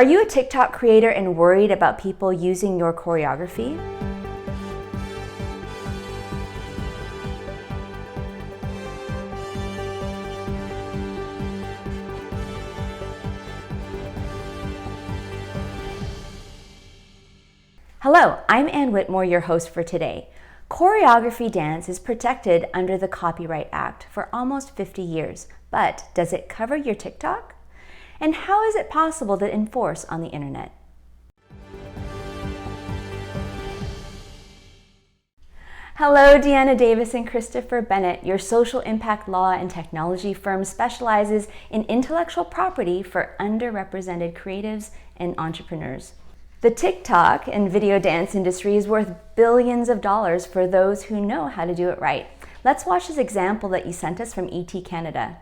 Are you a TikTok creator and worried about people using your choreography? Hello, I'm Withmore, your host for today. Choreography dance is protected under the Copyright Act for almost 50 years, but does it cover your TikTok? And how is it possible to enforce on the internet? Hello, Deana Davis and Chritophter Bennett. Your social impact law and technology firm specializes in intellectual property for underrepresented creatives and entrepreneurs. The TikTok and video dance industry is worth billions of dollars for those who know how to do it right. Let's watch this example that you sent us from ET Canada.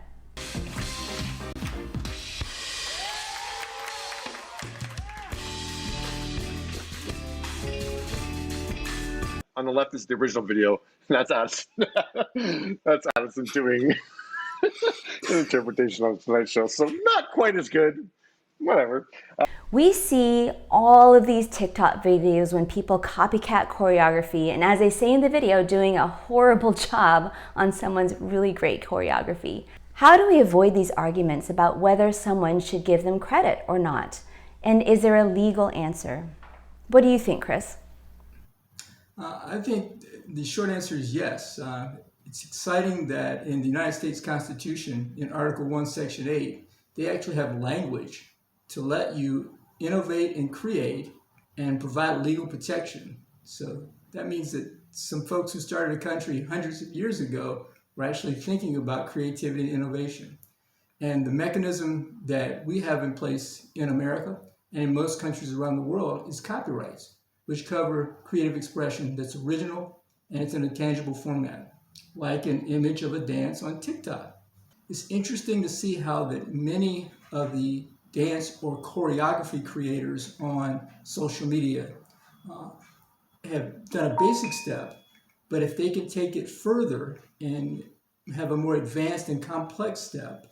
On the left is the original video. That's Addison. That's Addison doing an interpretation of tonight's show. So not quite as good. Whatever. We see all of these TikTok videos when people copycat choreography, and as they say in the video, doing a horrible job on someone's really great choreography. How do we avoid these arguments about whether someone should give them credit or not? And is there a legal answer? What do you think, Chris? I think the short answer is yes. It's exciting that in the United States Constitution, in Article 1, Section 8, they actually have language to let you innovate and create and provide legal protection. So that means that some folks who started a country hundreds of years ago were actually thinking about creativity and innovation. And the mechanism that we have in place in America and in most countries around the world is copyrights, which cover creative expression that's original and it's in a tangible format, like an image of a dance on TikTok. It's interesting to see how that many of the dance or choreography creators on social media have done a basic step, but if they can take it further and have a more advanced and complex step,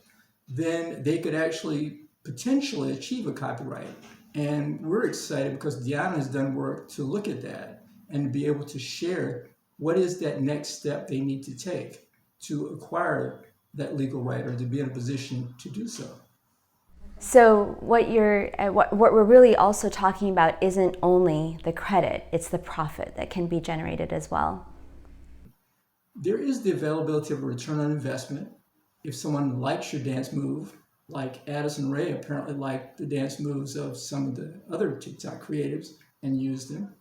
then they could actually potentially achieve a copyright. And we're excited because Deana has done work to look at that and to be able to share what is that next step they need to take to acquire that legal right or to be in a position to do so. So what we're really also talking about isn't only the credit, it's the profit that can be generated as well. There is the availability of a return on investment. If someone likes your dance move, like Addison Rae apparently liked the dance moves of some of the other TikTok creatives and used them.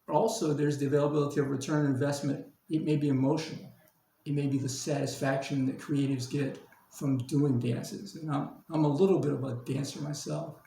Also, there's the availability of return on investment. It may be emotional. It may be the satisfaction that creatives get from doing dances. And I'm a little bit of a dancer myself.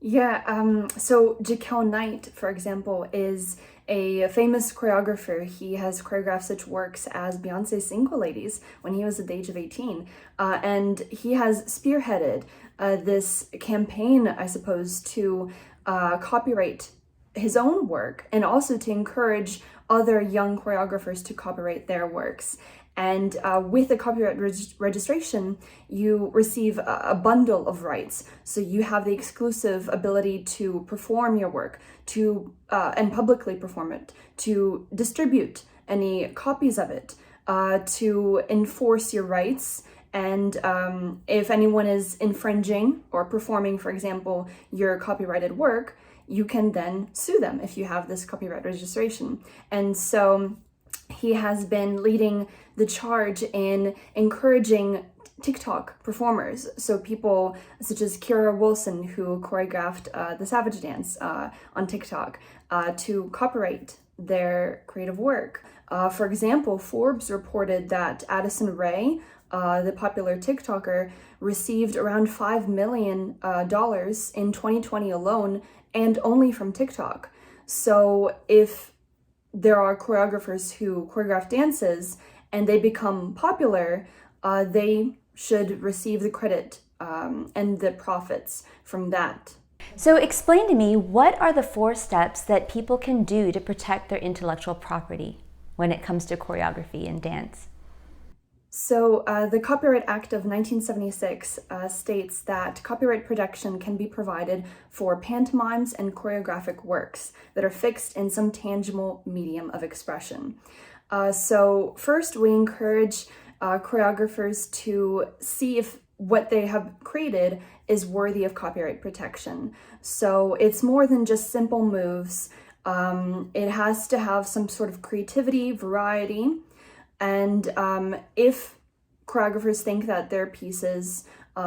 Yeah, so Jekyll Knight, for example, is a famous choreographer. He has choreographed such works as Beyonce's Single Ladies when he was at the age of 18. And he has spearheaded this campaign, I suppose, to copyright his own work and also to encourage other young choreographers to copyright their works. And with the copyright registration, you receive a bundle of rights. So you have the exclusive ability to perform your work, to and publicly perform it, to distribute any copies of it, to enforce your rights. And if anyone is infringing or performing, for example, your copyrighted work, you can then sue them if you have this copyright registration. And so he has been leading the charge in encouraging TikTok performers. So people such as Kira Wilson, who choreographed the Savage Dance on TikTok, to copyright their creative work. For example, Forbes reported that Addison Rae, the popular TikToker, received around $5 million in 2020 alone, and only from TikTok. So if there are choreographers who choreograph dances and they become popular, they should receive the credit and the profits from that. So explain to me, what are the 4 steps that people can do to protect their intellectual property when it comes to choreography and dance? So the Copyright Act of 1976 states that copyright protection can be provided for pantomimes and choreographic works that are fixed in some tangible medium of expression. So first, we encourage choreographers to see if what they have created is worthy of copyright protection. So it's more than just simple moves. It has to have some sort of creativity, variety, and if choreographers think that their pieces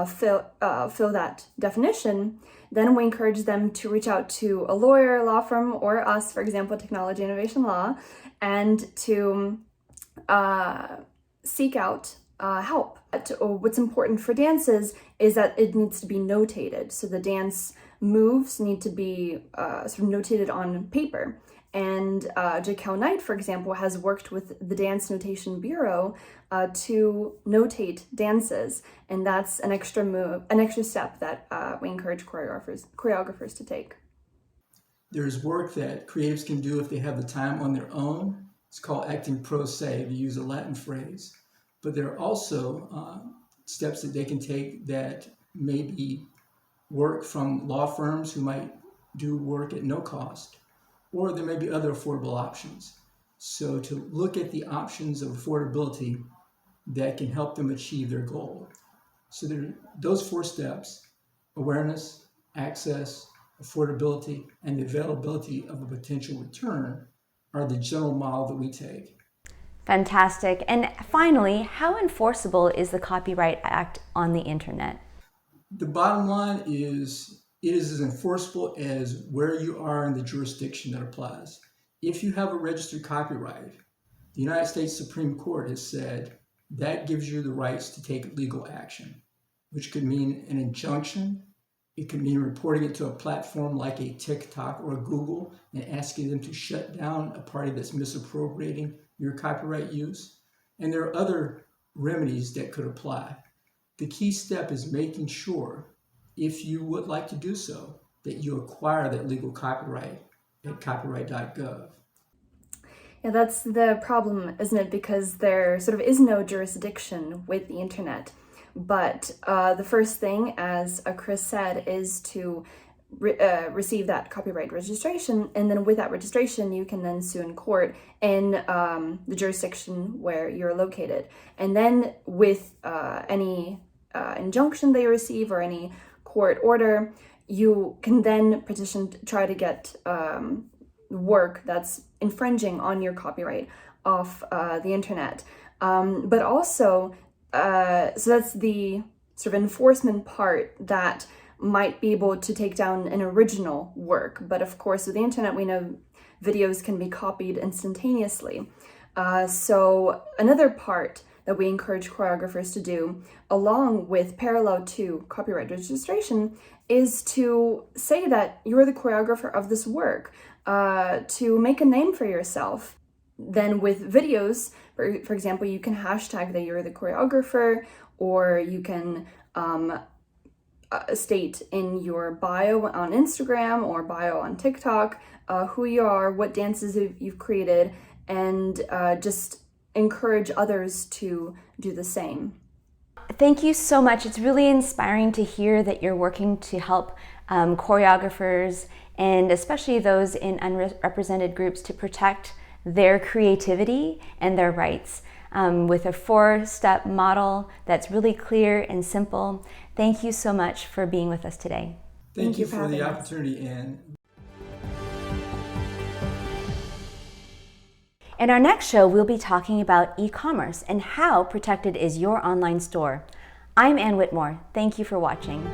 fill that definition, then we encourage them to reach out to a lawyer, law firm, or us, for example, Technology Innovation Law, and to seek out help. What's important for dances is that it needs to be notated. So the dance moves need to be sort of notated on paper. And Jaquel Knight, for example, has worked with the Dance Notation Bureau to notate dances, and that's an extra step that we encourage choreographers to take. There's work that creatives can do if they have the time on their own. It's called acting pro se, to use a Latin phrase. But there are also steps that they can take that may be work from law firms who might do work at no cost, or there may be other affordable options. So to look at the options of affordability that can help them achieve their goal. So there are those 4 steps: awareness, access, affordability, and the availability of a potential return are the general model that we take. Fantastic. And finally, how enforceable is the Copyright Act on the internet? The bottom line is it is as enforceable as where you are in the jurisdiction that applies. If you have a registered copyright, the United States Supreme Court has said that gives you the rights to take legal action, which could mean an injunction. It could mean reporting it to a platform like a TikTok or a Google and asking them to shut down a party that's misappropriating your copyright use. And there are other remedies that could apply. The key step is making sure, if you would like to do so, that you acquire that legal copyright at copyright.gov. Yeah, that's the problem, isn't it? Because there sort of is no jurisdiction with the internet. But the first thing, as Chris said, is to receive that copyright registration, and then with that registration you can then sue in court in the jurisdiction where you're located. And then with any injunction they receive or any court order, you can then petition to try to get work that's infringing on your copyright off the internet. But also, so that's the sort of enforcement part that might be able to take down an original work. But of course, with the internet, we know videos can be copied instantaneously. So another part that we encourage choreographers to do, along with parallel to copyright registration, is to say that you're the choreographer of this work, to make a name for yourself. Then with videos, for example, you can hashtag that you're the choreographer, or you can state in your bio on Instagram or bio on TikTok who you are, what dances you've created, and just encourage others to do the same. Thank you so much. It's really inspiring to hear that you're working to help choreographers, and especially those in unrepresented groups, to protect their creativity and their rights with a 4-step model that's really clear and simple. Thank you so much for being with us today. Thank you for the opportunity, Anne. In our next show, we'll be talking about e-commerce and how protected is your online store. I'm Anne Withmore. Thank you for watching.